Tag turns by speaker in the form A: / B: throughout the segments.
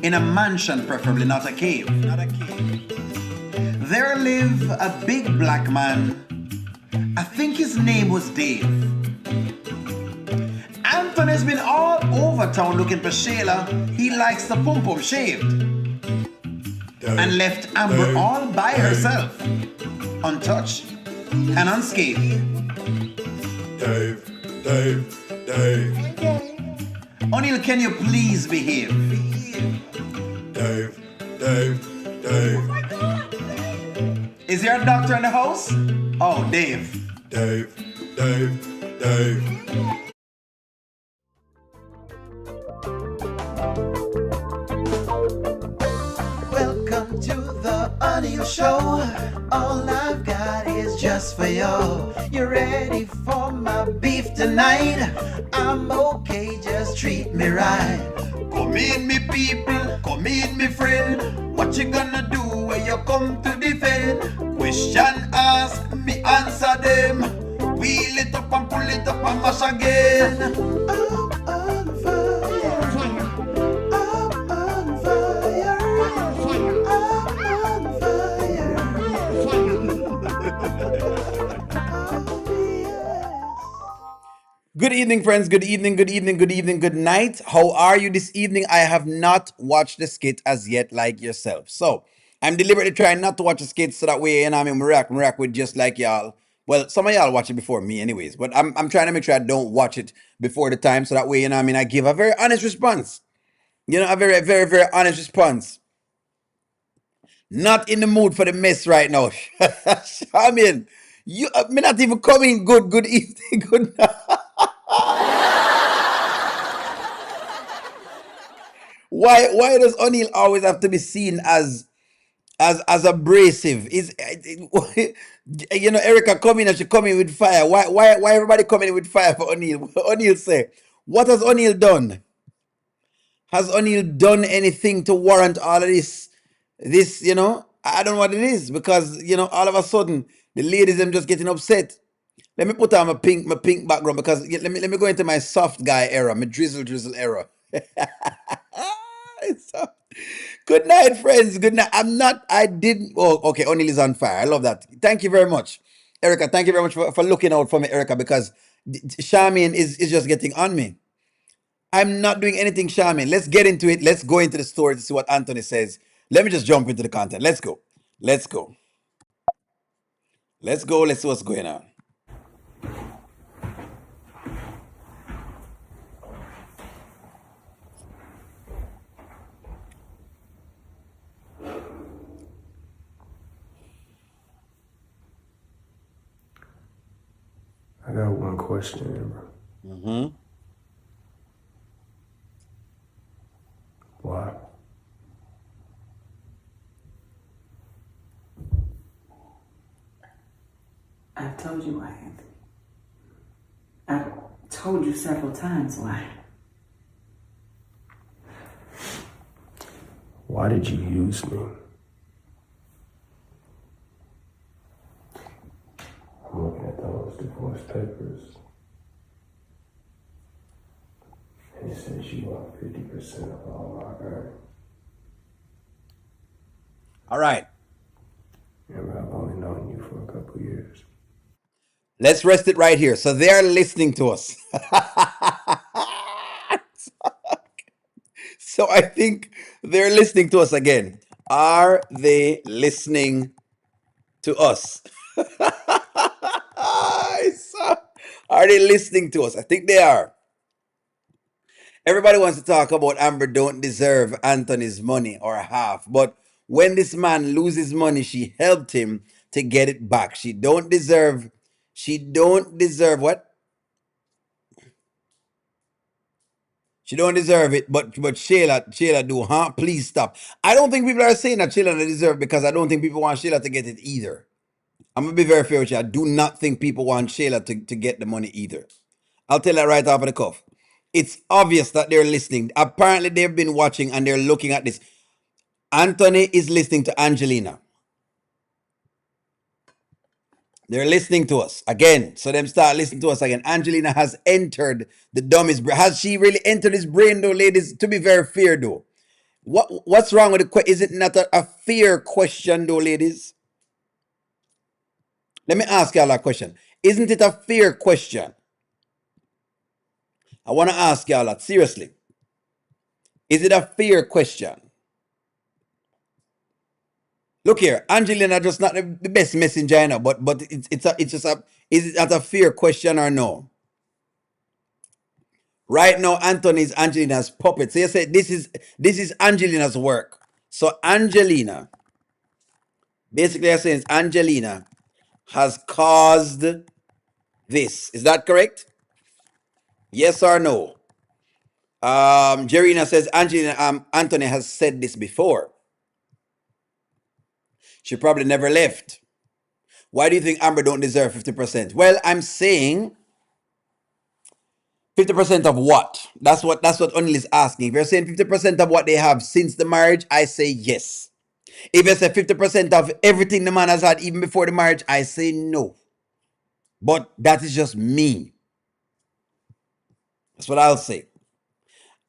A: in a mansion, preferably not a cave. There lived a big black man. I think his name was Dave. Anthony's been all over town looking for Sheila. He likes the pum pum shaved. And left Amber all by herself, untouched and unscathed.
B: Dave.
A: O'Neil, can you please behave?
B: Dave.
A: Is there a doctor in the house? Oh, Dave.
B: Dave.
A: Welcome to the O'Neil Show. All I've got is just for you. You ready for my beef tonight? I'm okay, just treat me right. Come in, me people, come in, me friend. What you gonna do when you come to defend? Question ask, me answer them. Wheel it up and pull it up and mash again. I'm on fire. I'm on fire. I'm on fire. Good evening, friends. Good evening, good night. How are you this evening? I have not watched the skit as yet, like yourself. So I'm deliberately trying not to watch the skit so that way, I mean, react with just like y'all. Well, some of y'all watch it before me, anyways. But I'm trying to make sure I don't watch it before the time, so that way, I mean, I give a very honest response. A very, very, very honest response. Not in the mood for the mess right now. I mean, you me not even coming. Good evening, good night. Why does O'Neil always have to be seen as abrasive? Is Erica coming and she coming with fire. Why everybody coming with fire for O'Neil? O'Neil say, what has O'Neil done? Has O'Neil done anything to warrant all of this? I don't know what it is, because all of a sudden the ladies them just getting upset. Let me put on my pink background, because let me go into my soft guy era, my drizzle era. So, good night, friends. Good night. I didn't. Oh, okay. O'Neil is on fire. I love that. Thank you very much, Erica. Thank you very much for looking out for me, Erica, because Charmaine is just getting on me. I'm not doing anything, Charmaine. Let's get into it. Let's go into the story to see what Anthony says. Let me just jump into the content. Let's go. Let's see what's going on.
B: I got one question, Amber. Why?
C: I've told you why, Anthony. I've told you several times why.
B: Why did you use me? I'm looking at those divorce papers. And it says you want 50% of all I earn.
A: All right.
B: Remember, I've only known you for a couple years.
A: Let's rest it right here. So they're listening to us. So I think they're listening to us again. Are they listening to us? Are they listening to us? I think they are. Everybody wants to talk about Amber don't deserve Anthony's money or half. But when this man loses money, she helped him to get it back. She don't deserve what? She don't deserve it, but Sheila do, huh? Please stop. I don't think people are saying that Sheila don't deserve it, because I don't think people want Sheila to get it either. I'm gonna be very fair with you. I do not think people want Sheila to get the money either. I'll tell that right off of the cuff. It's obvious that they're listening. Apparently they've been watching and they're looking at this. Anthony is listening to Angelina. They're listening to us again. So them start listening to us again. Angelina has entered the dummy's brain. Has she really entered his brain though, ladies? To be very fair though. What's wrong with the question? Is it not a fair question, though, ladies? Let me ask y'all a question. Isn't it a fair question? I want to ask y'all that seriously. Is it a fair question? Look here, Angelina just not the best messenger, you know, but it's just a, is it not a fair question or no? Right now, Anthony is Angelina's puppet. So you say this is Angelina's work. So Angelina, basically, you're saying Angelina has caused this. Is that correct? Yes or no? Jerina says Angelina, Anthony has said this before. She probably never left. Why do you think Amber don't deserve 50%? Well, I'm saying 50% of what? That's what O'Neill is asking. If you're saying 50% of what they have since the marriage, I say yes. If you say 50% of everything the man has had even before the marriage, I say no. But that is just me. That's what I'll say.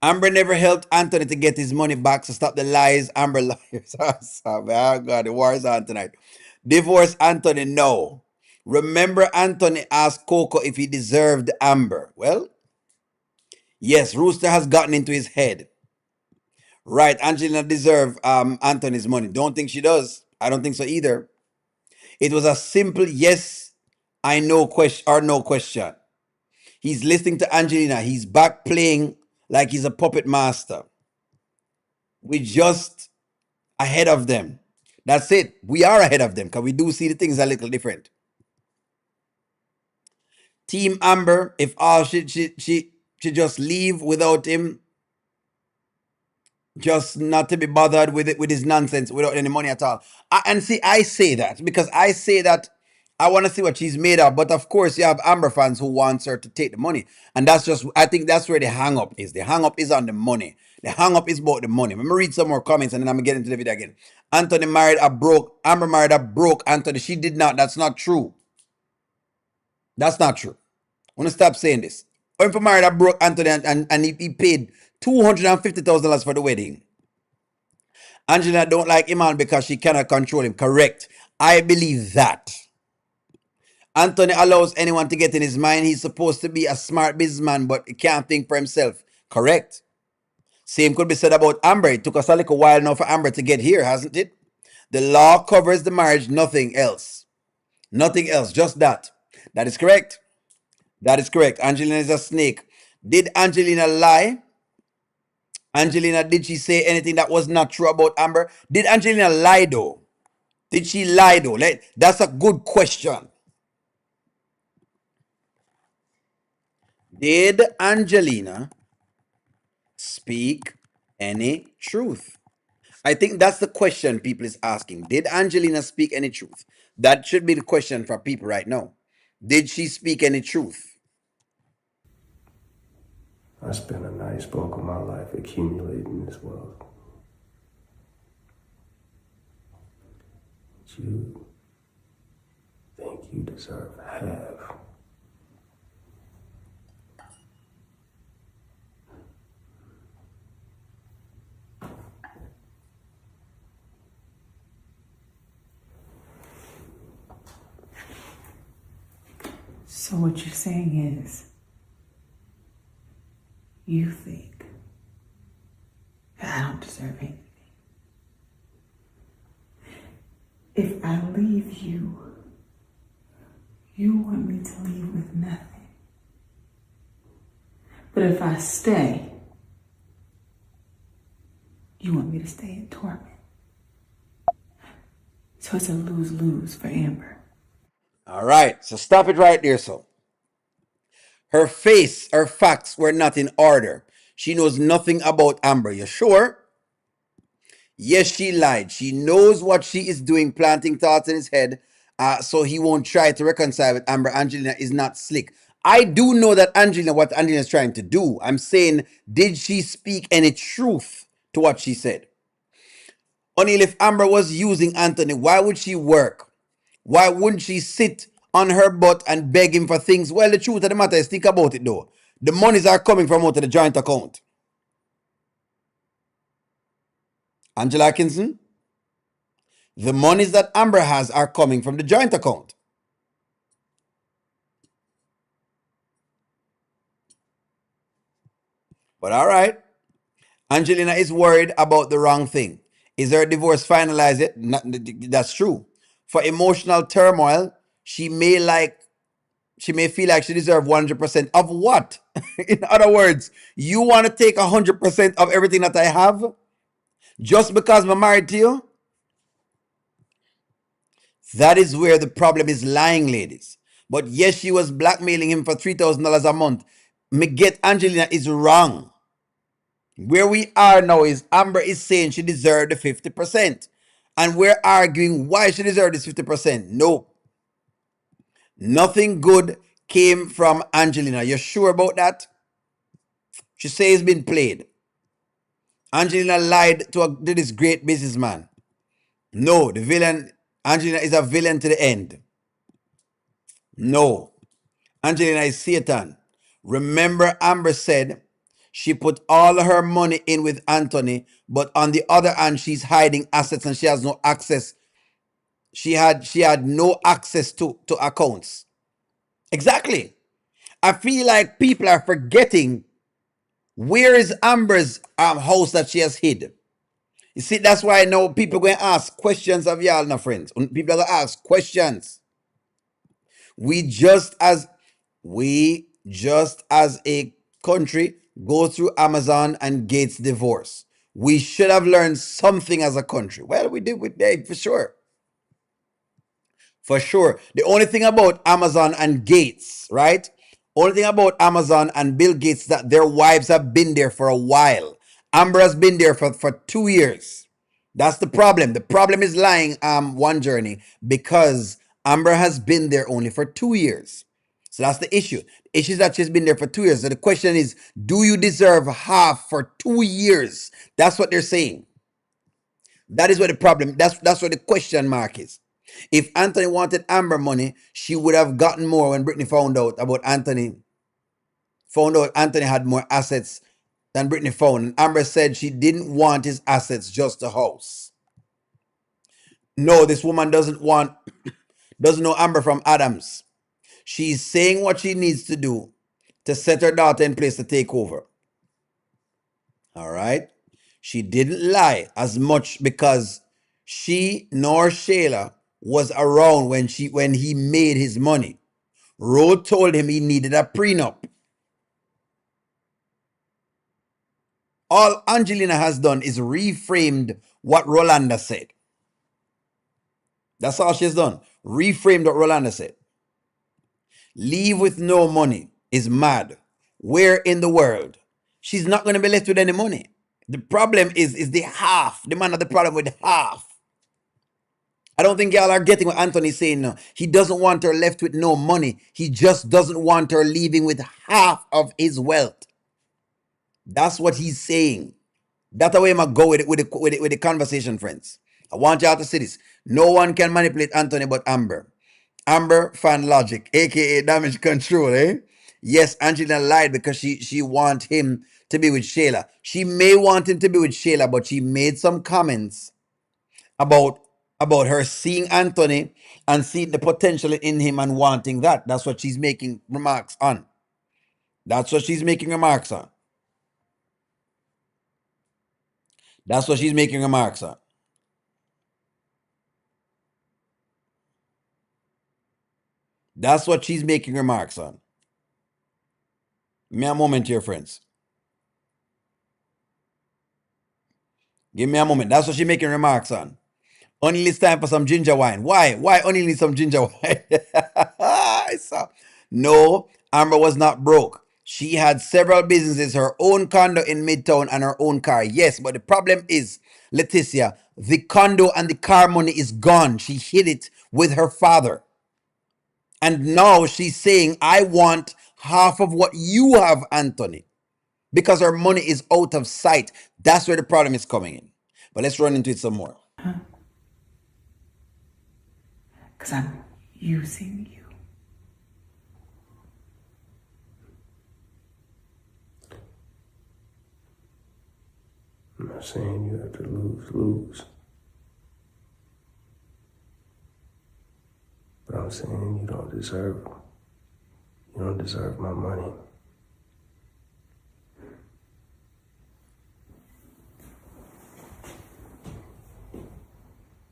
A: Amber never helped Anthony to get his money back, so stop the lies. Amber liars. Oh God, the war is on tonight. Divorce Anthony, no. Remember Anthony asked Coco if he deserved Amber. Well, yes, Rooster has gotten into his head. Right, Angelina deserves Anthony's money. Don't think she does. I don't think so either. It was a simple yes, I know question or no question. He's listening to Angelina. He's back playing like he's a puppet master. We just ahead of them. That's it. We are ahead of them because we do see the things a little different. Team Amber, if all she just leave without him, just not to be bothered with it with his nonsense without any money at all. And see, I say that because I say that I want to see what she's made of. But of course, you have Amber fans who wants her to take the money, and that's just I think that's where the hang up is. The hang up is on the money. The hang up is about the money. Let me read some more comments and then I'm gonna get into the video again. Anthony married a broke. Amber married a broke Anthony. She did not. That's not true. That's not true. I want to stop saying this. If married a broke Anthony and he paid $250,000 for the wedding. Angelina don't like Iman because she cannot control him. Correct. I believe that. Anthony allows anyone to get in his mind. He's supposed to be a smart businessman, but he can't think for himself. Correct. Same could be said about Amber. It took us a little while now for Amber to get here, hasn't it? The law covers the marriage, nothing else. Nothing else, just that. That is correct. That is correct. Angelina is a snake. Did Angelina lie? Angelina, did she say anything that was not true about Amber? Did Angelina lie though? Did she lie though? That's a good question. Did Angelina speak any truth? I think that's the question people is asking. Did Angelina speak any truth? That should be the question for people right now. Did she speak any truth?
B: I spent a nice bulk of my life accumulating this wealth. You think you deserve half.
C: So what you're saying is, you think that I don't deserve anything. If I leave you, you want me to leave with nothing. But if I stay, you want me to stay in torment. So it's a lose-lose for Amber.
A: All right, so stop it right there, so. Her facts were not in order. She knows nothing about Amber. You sure? Yes, she lied. She knows what she is doing, planting thoughts in his head, so he won't try to reconcile with Amber. Angelina is not slick. I do know that what Angelina is trying to do. I'm saying, did she speak any truth to what she said? Only if Amber was using Anthony, why would she work? Why wouldn't she sit on her butt and beg him for things? Well, the truth of the matter is, think about it though. The monies are coming from out of the joint account. Angela Atkinson, the monies that Amber has are coming from the joint account. But all right, Angelina is worried about the wrong thing. Is her divorce finalized yet? That's true. For emotional turmoil, she may feel like she deserves 100% of what? In other words, you want to take 100% of everything that I have just because I'm married to you? That is where the problem is lying, ladies. But yes, she was blackmailing him for $3,000 a month. Me get Angelina is wrong. Where we are now is Amber is saying she deserved the 50%. And we're arguing why she deserved this 50%. No. Nothing good came from Angelina. You're sure about that? She says it's been played. Angelina lied to this great businessman. No, the villain, Angelina is a villain to the end. No. Angelina is Satan. Remember, Amber said she put all her money in with Anthony, but on the other hand, she's hiding assets and she has no access. She had no access to accounts. Exactly. I feel like people are forgetting where is Amber's house that she has hid. You see, that's why now people going to ask questions of y'all, now friends. People are going to ask questions. We just as a country go through Amazon and Gates divorce. We should have learned something as a country. Well, we did with Dave for sure. For sure. The only thing about Amazon and Gates, right? Only thing about Amazon and Bill Gates that their wives have been there for a while. Amber has been there for 2 years. That's the problem. The problem is lying one journey because Amber has been there only for 2 years. So that's the issue. The issue is that she's been there for 2 years. So the question is, do you deserve half for 2 years? That's what they're saying. That is what the problem. That's what the question mark is. If Anthony wanted Amber money, she would have gotten more when Brittany found out Anthony had more assets than Brittany found. And Amber said she didn't want his assets, just a house. No, this woman doesn't know Amber from Adams. She's saying what she needs to do to set her daughter in place to take over. All right? She didn't lie as much because she nor Shayla was around when he made his money. Rode told him he needed a prenup. All Angelina has done is reframed what Rolanda said. That's all she's done. Reframed what Rolanda said. Leave with no money is mad. Where in the world? She's not going to be left with any money. The problem is the half. The man had the problem with half. I don't think y'all are getting what Anthony's saying now. He doesn't want her left with no money. He just doesn't want her leaving with half of his wealth. That's what he's saying. That's the way I'm going to go with the conversation, friends. I want y'all to see this. No one can manipulate Anthony but Amber. Amber fan logic, aka damage control, eh? Yes, Angelina lied because she want him to be with Shayla. She may want him to be with Shayla, but she made some comments about her seeing Anthony and seeing the potential in him and wanting that. That's what she's making remarks on. That's what she's making remarks on. That's what she's making remarks on. That's what she's making remarks on. Give me a moment here, friends. Give me a moment. That's what she's making remarks on. Only it's time for some ginger wine. Why? Why only need some ginger wine? No, Amber was not broke. She had several businesses, her own condo in Midtown and her own car. Yes, but the problem is, Leticia, the condo and the car money is gone. She hid it with her father. And now she's saying, I want half of what you have, Anthony. Because her money is out of sight. That's where the problem is coming in. But let's run into it some more.
C: Because I'm using you.
B: I'm not saying you have to lose. But I'm saying you don't deserve my money.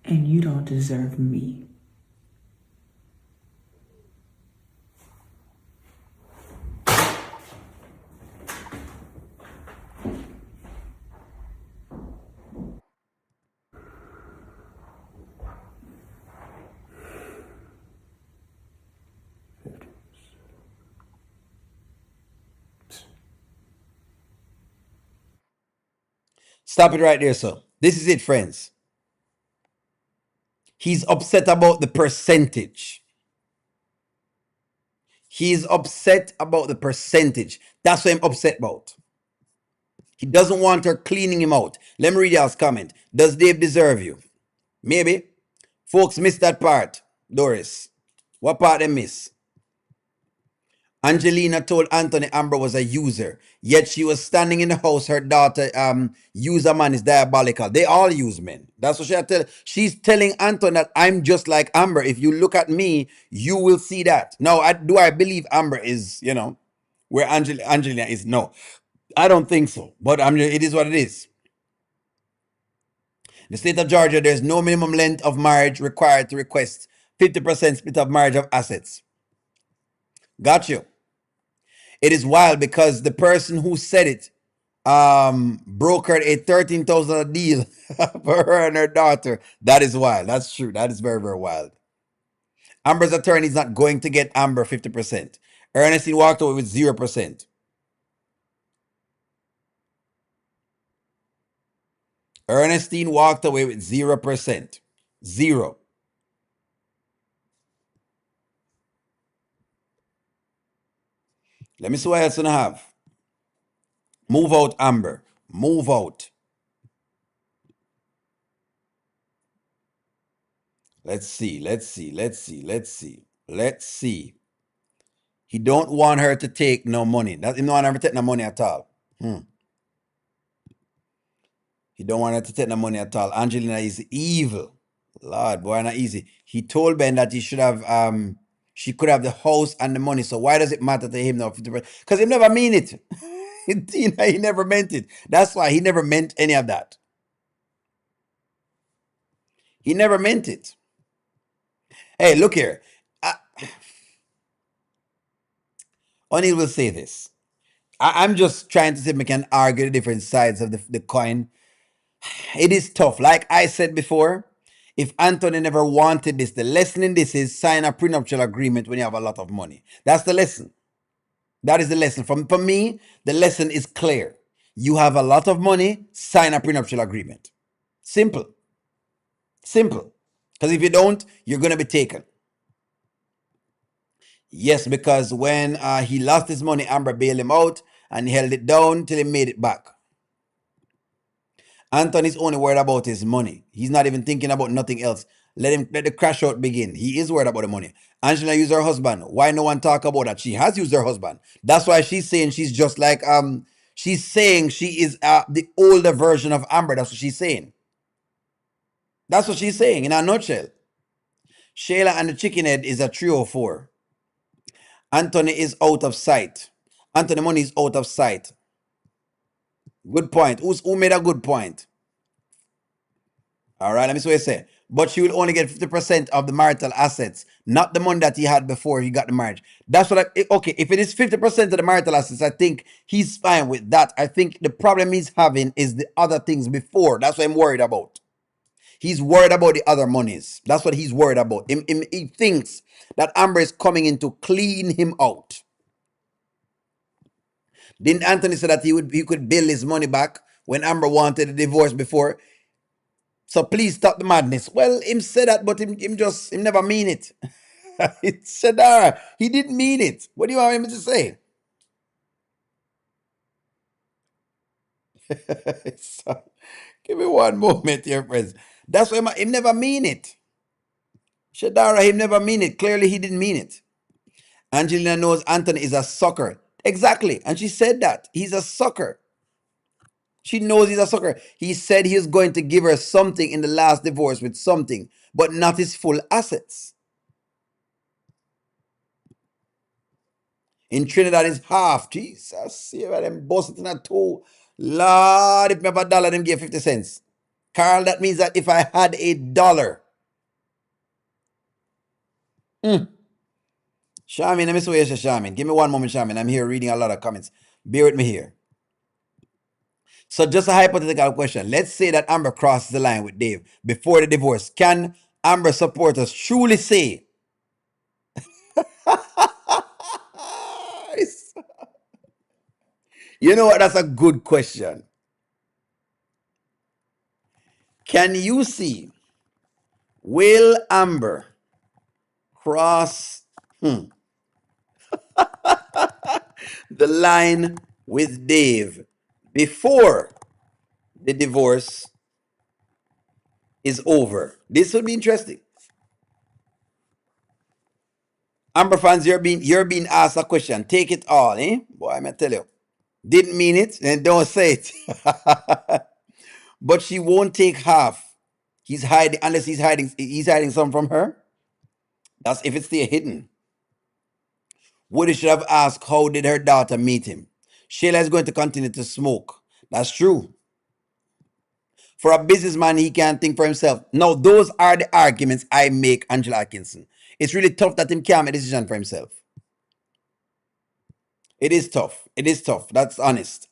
C: And you don't deserve me.
A: Stop it right there, sir. This is it, friends. He's upset about the percentage. He's upset about the percentage. That's what I'm upset about. He doesn't want her cleaning him out. Let me read y'all's comment. Does Dave deserve you? Maybe. Folks missed that part. Doris. What part they miss? Angelina told Anthony Amber was a user, yet she was standing in the house. Her daughter, user man is diabolical. They all use men. That's what she tell. She's telling Anthony that I'm just like Amber. If you look at me, you will see that. Now, do I believe Amber is, where Angelina is? No, I don't think so. But it is what it is. The state of Georgia, there's no minimum length of marriage required to request 50% split of marriage of assets. Got you. It is wild because the person who said it brokered a $13,000 deal for her and her daughter. That is wild. That's true. That is very, very wild. Amber's attorney is not going to get Amber 50%. Ernestine walked away with 0%. Ernestine walked away with 0%. Zero. Let me see what else I have. Move out, Amber. Move out. Let's see. He don't want her to take no money. He don't want her to take no money at all. He don't want her to take no money at all. Angelina is evil. Lord, boy, not easy. He told Ben that he should have she could have the house and the money. So why does it matter to him now? Because he never mean it. He never meant it. That's why he never meant any of that. He never meant it. Hey, look here. O'Neill will say this. I'm just trying to see if we can argue the different sides of the coin. It is tough. Like I said before, if Anthony never wanted this, the lesson in this is sign a prenuptial agreement when you have a lot of money. That's the lesson. That is the lesson. For me, the lesson is clear. You have a lot of money, sign a prenuptial agreement. Simple. Simple. Because if you don't, you're going to be taken. Yes, because when he lost his money, Amber bailed him out and he held it down till he made it back. Anthony's only worried about his money. He's not even thinking about nothing else. Let the crash out begin. He is worried about the money. Angela used her husband. Why no one talk about that? She has used her husband. That's why she's saying she's just like she's saying she is the older version of Amber. That's what she's saying. That's what she's saying in a nutshell. Shayla and the chicken head is a 304. Anthony is out of sight. Anthony money is out of sight. Good point. Who made a good point? All right, let me see what you say. But she will only get 50% of the marital assets, not the money that he had before he got the marriage. That's what okay, if it is 50% of the marital assets, I think he's fine with that. I think the problem he's having is the other things before. That's what I'm worried about. He's worried about the other monies. That's what he's worried about. He thinks that Amber is coming in to clean him out. Didn't Anthony say that he could bill his money back when Amber wanted a divorce before? So please stop the madness. Well, him said that, but him never mean it. It's Shadara. He didn't mean it. What do you want him to say? So, give me one moment here, friends. That's why him never mean it. Shadara, him never mean it. Clearly, he didn't mean it. Angelina knows Anthony is a sucker. Exactly. And she said that. He's a sucker. She knows he's a sucker. He said he was going to give her something in the last divorce with something, but not his full assets. In Trinidad, it's half. Jesus, see where them bust it in a two. Lord, if me have a dollar, them give 50 cents. Carl, that means that if I had a dollar. Shamin, let me see what you say, Shamin. Give me one moment, Shamin. I'm here reading a lot of comments. Bear with me here. So just a hypothetical question. Let's say that Amber crosses the line with Dave before the divorce. Can Amber supporters truly say, you know what? That's a good question. Can you see, will Amber cross the line with Dave before the divorce is over? This would be interesting. Amber fans, you're being asked a question. Take it all, eh? Boy, I'm gonna tell you. Didn't mean it, and don't say it. But she won't take half. He's hiding unless he's hiding some from her. That's if it's still hidden. Woody should have asked how did her daughter meet him. Shayla is going to continue to smoke. That's true. For a businessman, he can't think for himself. No, those are the arguments I make, Angela Atkinson. It's really tough that him can't make a decision for himself. It is tough. It is tough. That's honest.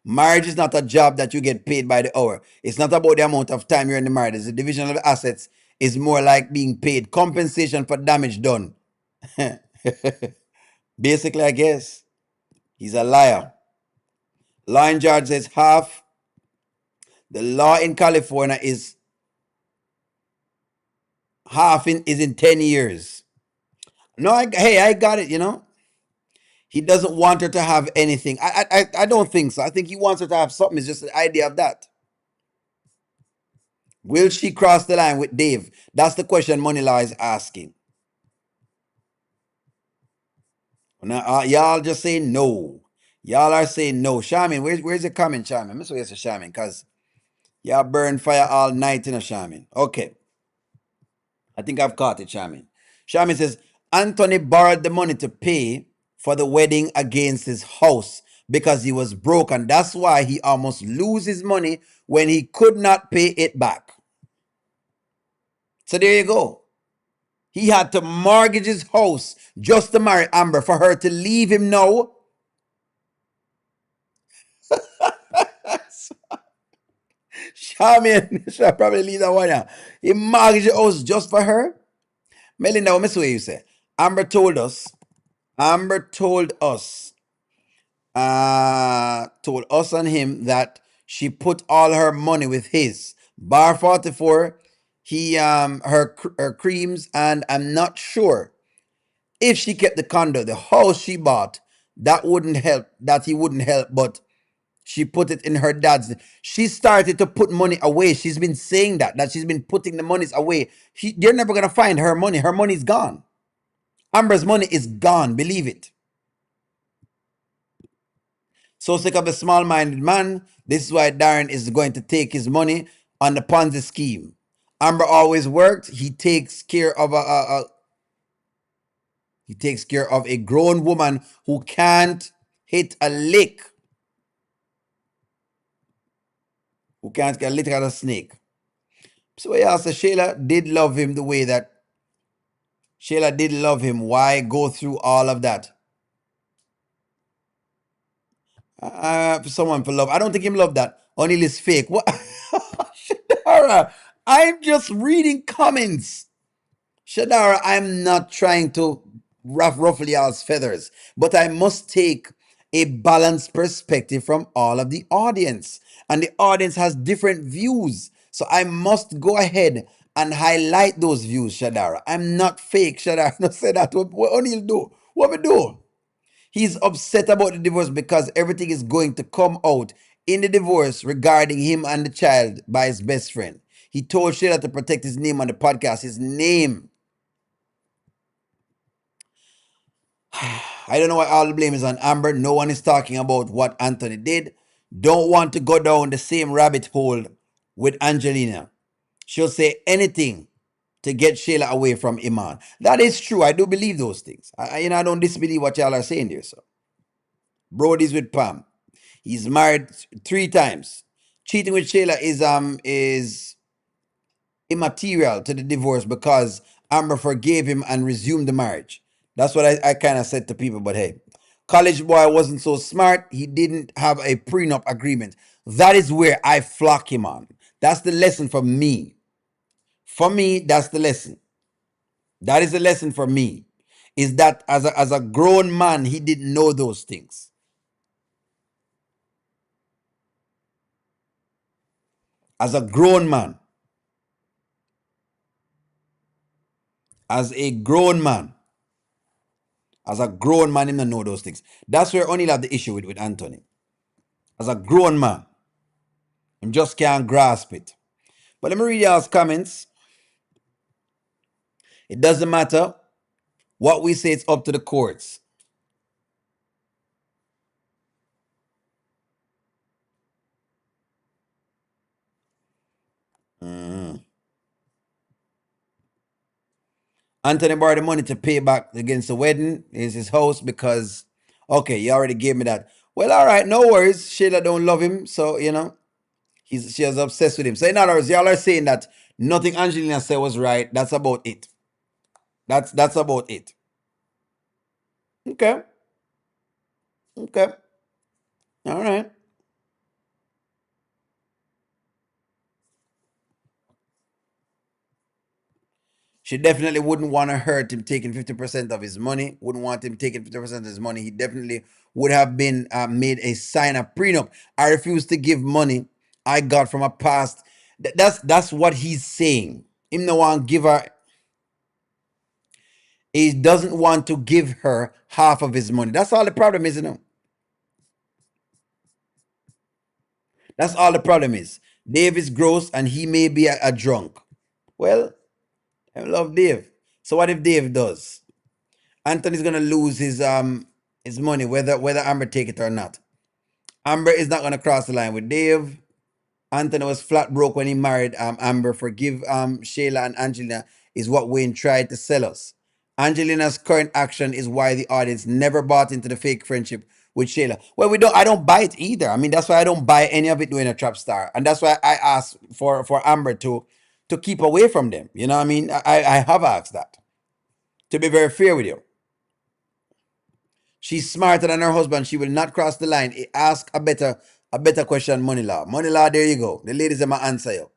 A: Marriage is not a job that you get paid by the hour. It's not about the amount of time you're in the marriage. The division of the assets is more like being paid compensation for damage done. Basically, I guess. He's a liar. Law in Georgia says half. The law in California is half is in 10 years. No, I got it, you know. He doesn't want her to have anything. I don't think so. I think he wants her to have something. It's just the idea of that. Will she cross the line with Dave? That's the question Money Law is asking. Now, y'all just say no. Y'all are saying no. Shaman, where's the comment, Shaman? I'm going to Shaman because y'all burn fire all night in a Shaman. Okay. I think I've caught it, Shaman. Shaman says, Anthony borrowed the money to pay for the wedding against his house because he was broke, and that's why he almost lose his money when he could not pay it back. So there you go. He had to mortgage his house just to marry Amber for her to leave him now. Shaman, should probably leave that one now. He mortgaged the house just for her. Melinda, what Miss Way you say? Amber told us, told us and him that she put all her money with his. Bar 44, her creams, and I'm not sure if she kept the condo, the house she bought, that he wouldn't help, but she put it in her dad's. She started to put money away. She's been saying that she's been putting the monies away. You're never going to find her money. Her money's gone. Amber's money is gone. Believe it. So sick of a small-minded man. This is why Darren is going to take his money on the Ponzi scheme. Amber always worked. He takes care of a grown woman who can't hit a lick. Who can't get a lick at a snake. So yeah, so Shayla did love him the way that Shayla did love him. Why go through all of that? For someone for love. I don't think him love that. Only is fake. What? Shadara, I'm just reading comments. Shadara, I'm not trying to ruffle y'all's feathers, but I must take a balanced perspective from all of the audience. And the audience has different views. So I must go ahead and highlight those views, Shadara. I'm not fake, Shadara. Don't say that. What O'Neal do? What we do? He's upset about the divorce because everything is going to come out in the divorce regarding him and the child by his best friend. He told Shayla to protect his name on the podcast. His name. I don't know why all the blame is on Amber. No one is talking about what Anthony did. don't want to go down the same rabbit hole with Angelina. She'll say anything to get Shayla away from Iman. That is true. I do believe those things. I don't disbelieve what y'all are saying there, sir. Brody's with Pam. He's married 3 times. Cheating with Shayla is immaterial to the divorce because Amber forgave him and resumed the marriage. That's what I kind of said to people. But hey, college boy wasn't so smart. He didn't have a prenup agreement. That is where I flock him on. That's the lesson for me. For me, that's the lesson. That is the lesson for me. Is that as a grown man, he didn't know those things. As a grown man. As a grown man. As a grown man, he didn't know those things. That's where only have the issue with Anthony. As a grown man, he just can't grasp it. But let me read y'all's comments. It doesn't matter what we say, it's up to the courts. Anthony borrowed the money to pay back against the wedding. Is his house because, okay, you already gave me that. Well, all right, no worries. Sheila don't love him, so, she was obsessed with him. So in other words, y'all are saying that nothing Angelina said was right. That's about it. That's about it. Okay. Okay. All right. She definitely wouldn't want to hurt him taking 50% of his money. Wouldn't want him taking 50% of his money. He definitely would have been made a sign a prenup. I refuse to give money I got from a past. That's what he's saying. Him no want give her. He doesn't want to give her half of his money. That's all the problem is, That's all the problem is. Dave is gross and he may be a drunk. Well, I love Dave. So what if Dave does? Anthony's gonna lose his money whether Amber take it or not. Amber is not gonna cross the line with Dave. Anthony was flat broke when he married Amber. Forgive Shayla and Angelina is what Wayne tried to sell us. Angelina's current action is why the audience never bought into the fake friendship with Shayla. Well, we don't. I don't buy it either. I mean, that's why I don't buy any of it doing a trap star, and that's why I asked for Amber to keep away from them. You know what I mean? I have asked that. To be very fair with you. She's smarter than her husband. She will not cross the line. Ask a better question, Money Law. Money Law, there you go. The ladies are my answer you.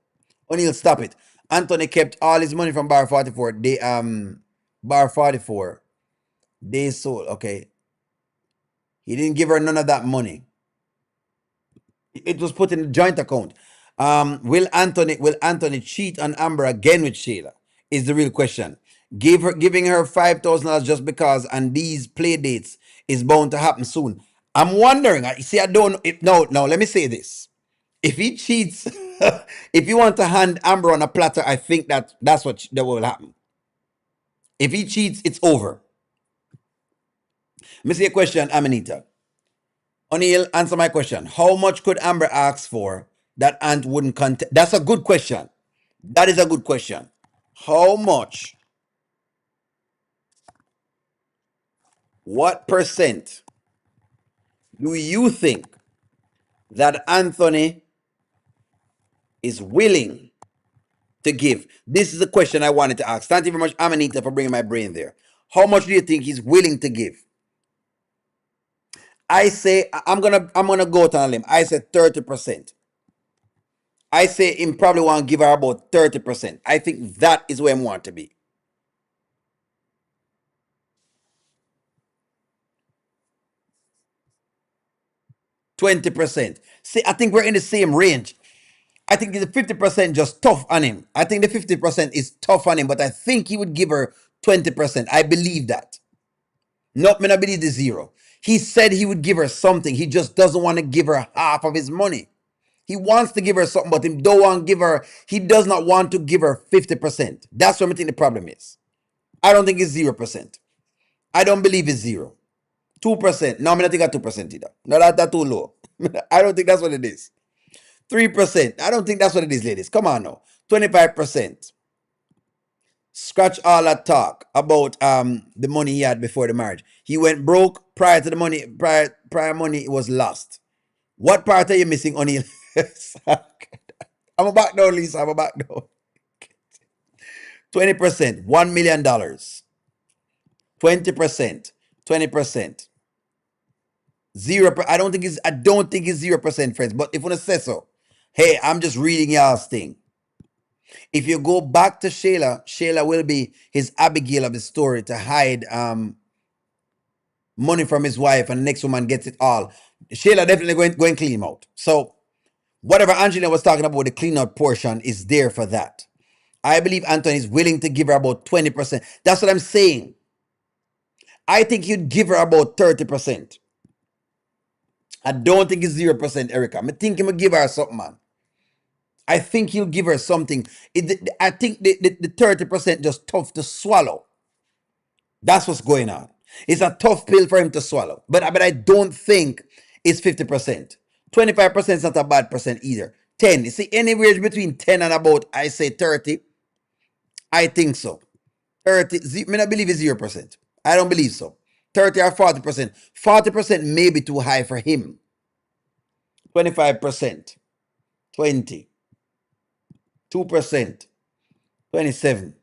A: O'Neill, stop it. Anthony kept all his money from Bar 44. Bar 44. They sold. Okay. He didn't give her none of that money. It was put in the joint account. Will Anthony cheat on Amber again with Sheila? Is the real question. Giving her $5,000 just because and these play dates is bound to happen soon. I'm wondering. See, I don't. No. Let me say this. If he cheats, if you want to hand Amber on a platter, I think that's that will happen. If he cheats, it's over. Let me see a question, Amanita. O'Neill, answer my question. How much could Amber ask for that Ant wouldn't contest? That's a good question. That is a good question. How much? What percent do you think that Anthony is willing to give? This is a question I wanted to ask. Thank you very much, Amanita, for bringing my brain there. How much do you think he's willing to give? I say I'm gonna go out on a limb. I say 30%. I say him probably want to give her about 30%. I think that is where I want to be. 20%. See, I think we're in the same range. I think the 50% just tough on him. I think the 50% is tough on him, but I think he would give her 20%. I believe that. Not me not believe the zero. He said he would give her something. He just doesn't want to give her half of his money. He wants to give her something, but he don't want to give her, he does not want to give her 50%. That's what I think the problem is. I don't think it's 0%. I don't believe it's zero. 2%. No, I'm not think at 2% either. No, that's too low. I don't think that's what it is. 3%. I don't think that's what it is, ladies. Come on now. 25%. Scratch all that talk about the money he had before the marriage. He went broke prior to the money, prior money was lost. What part are you missing, O'Neill? I'm back now, Lisa. I'm back now. 20%, $1 million. 20%, 20%. Zero. I don't think it's 0%, friends. But if you want to say so, hey, I'm just reading y'all's thing. If you go back to Shayla will be his Abigail of the story to hide money from his wife, and the next woman gets it all. Shayla definitely going clean him out. So whatever Angelina was talking about, the clean out portion is there for that. I believe Anthony is willing to give her about 20%. That's what I'm saying. I think he'd give her about 30%. I don't think it's 0%, Erica. I think he'll give her something, man. I think he'll give her something. I think the 30% just tough to swallow. That's what's going on. It's a tough pill for him to swallow. But I don't think it's 50%. 25% is not a bad percent either. 10. You see, anywhere between 10 and about, I say 30. I think so. 30. I mean, I believe it's 0%. I don't believe so. 30 or 40%. 40% may be too high for him. 25%. 20. 2%. 27.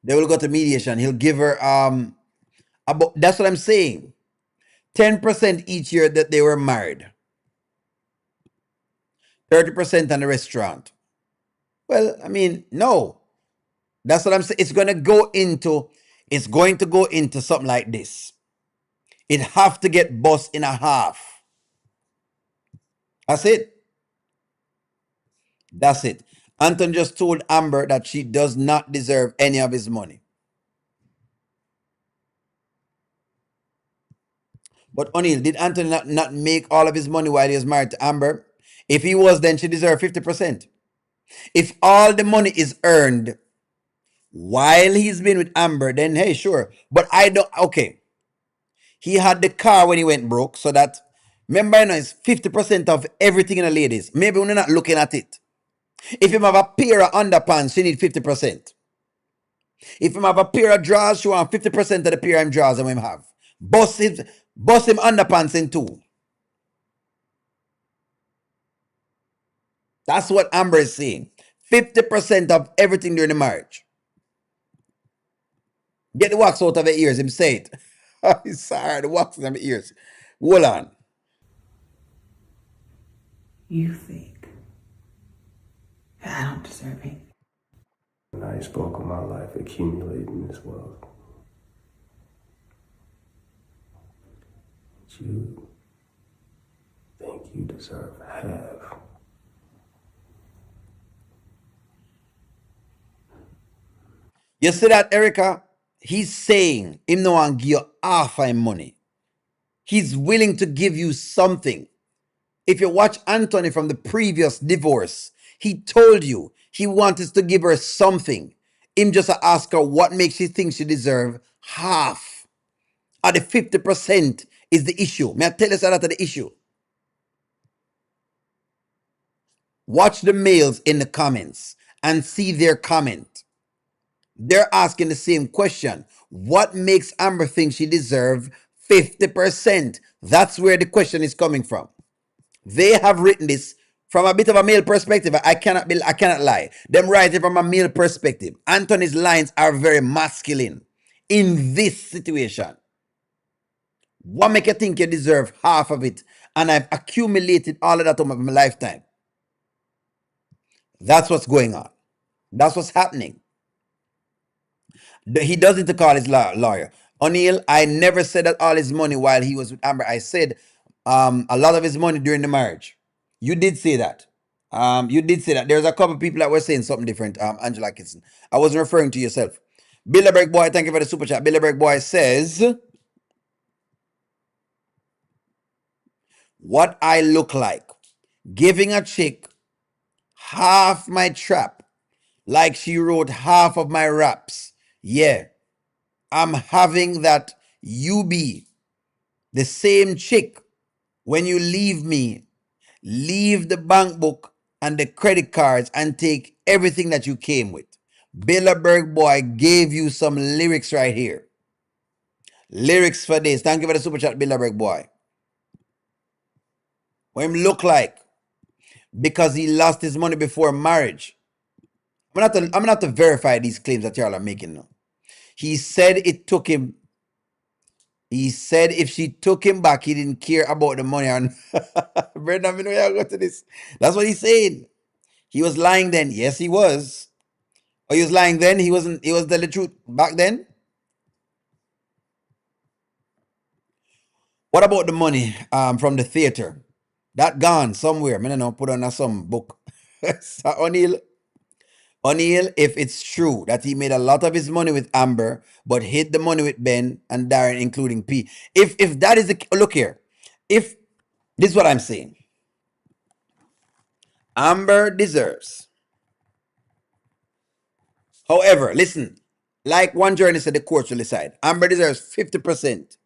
A: They will go to mediation. He'll give her about, that's what I'm saying. 10% each year that they were married. 30% on the restaurant. Well, I mean, no. That's what I'm saying. It's going to go into something like this. It have to get bust in a half. That's it. That's it. Anton just told Amber that she does not deserve any of his money. But O'Neill, did Anton not make all of his money while he was married to Amber? If he was, then she deserved 50%. If all the money is earned while he's been with Amber, then hey, sure. But I don't, okay. He had the car when he went broke, so that, remember, it's 50% of everything in a ladies. Maybe we're not looking at it. If you have a pair of underpants, you need 50%. If you have a pair of drawers, you want 50% of the pair of drawers that we have. Bust him underpants in two. That's what Amber is saying. 50% of everything during the marriage. Get the wax out of the ears, him say it. He's sorry, the wax out of the ears. Hold on.
C: You think that I don't deserve anything?
B: And I spoke of my life accumulating this wealth. But you think you deserve half.
A: You see that, Erica? He's saying him no want give you half of money. He's willing to give you something. If you watch Anthony from the previous divorce, he told you he wanted to give her something. Him just ask her what makes you think she deserve half. Or the 50% is the issue. May I tell you that the issue? Watch the males in the comments and see their comment. They're asking the same question. What makes Amber think she deserves 50%? That's where the question is coming from. They have written this from a bit of a male perspective. I cannot lie. Them writing from a male perspective. Anthony's lines are very masculine in this situation. What make you think you deserve half of it? And I've accumulated all of that over my lifetime. That's what's going on. That's what's happening. He doesn't call his lawyer. O'Neill, I never said that all his money while he was with Amber. I said a lot of his money during the marriage. You did say that. You did say that. There's a couple people that were saying something different. Angela Kitson. I wasn't referring to yourself. Bilderberg Boy, thank you for the super chat. Bilderberg Boy says, what I look like, giving a chick half my trap, like she wrote half of my raps. Yeah, I'm having that you be the same chick when you leave me, leave the bank book and the credit cards and take everything that you came with. Bilderberg boy gave you some lyrics right here. Lyrics for this. Thank you for the super chat, Bilderberg boy. What him look like? Because he lost his money before marriage. I'm gonna have to verify these claims that y'all are making now. He said it took him. He said if she took him back, he didn't care about the money. And Brendan, I know y'all go to this. That's what he's saying. He was lying then. Yes, he was. Or he was lying then. He wasn't. He was telling the truth back then. What about the money from the theater? That gone somewhere. I don't know. Put on some book. So O'Neal, if it's true that he made a lot of his money with Amber, but hid the money with Ben and Darren, including P. If that is the look here, if this is what I'm saying, Amber deserves. However, listen, like one journalist said, the courts will decide. Amber deserves 50%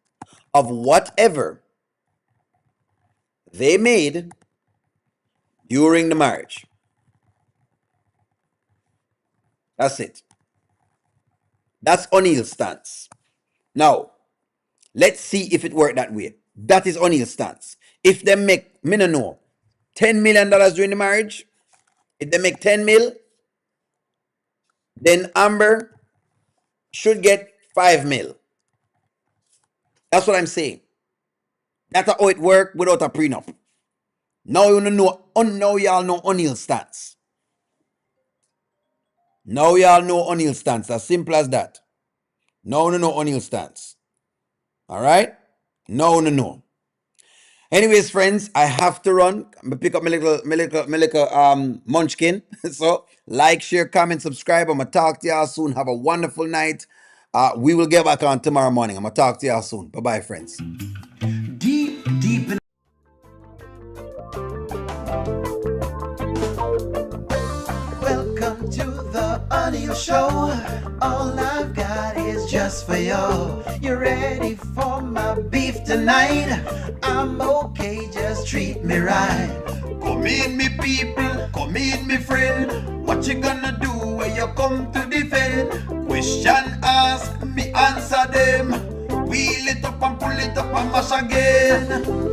A: of whatever they made during the marriage. That's it. That's O'Neal's stance. Now, let's see if it worked that way. That is O'Neal's stance. If they make, me no know, $10 million during the marriage, if they make 10 mil, then Amber should get 5 mil. That's what I'm saying. That's how it worked without a prenup. Now you know, now y'all know O'Neal's stance. Now y'all know O'Neal's stance. As simple as that. Now you know O'Neal's stance. All right? Now you know. Anyways, friends, I have to run. I'm gonna pick up my little munchkin. So like, share, comment, subscribe. I'm gonna talk to y'all soon. Have a wonderful night. We will get back on tomorrow morning. I'm gonna talk to y'all soon. Bye-bye, friends.
B: Deep in
A: Welcome to the Angelina Show. All I've got is just for you. You ready for my beef tonight? I'm okay, just treat me right. Come in, me people, come in, me friend. What you gonna do when you come to defend? Question ask, me answer them. Wheel it up and pull it up and mash again.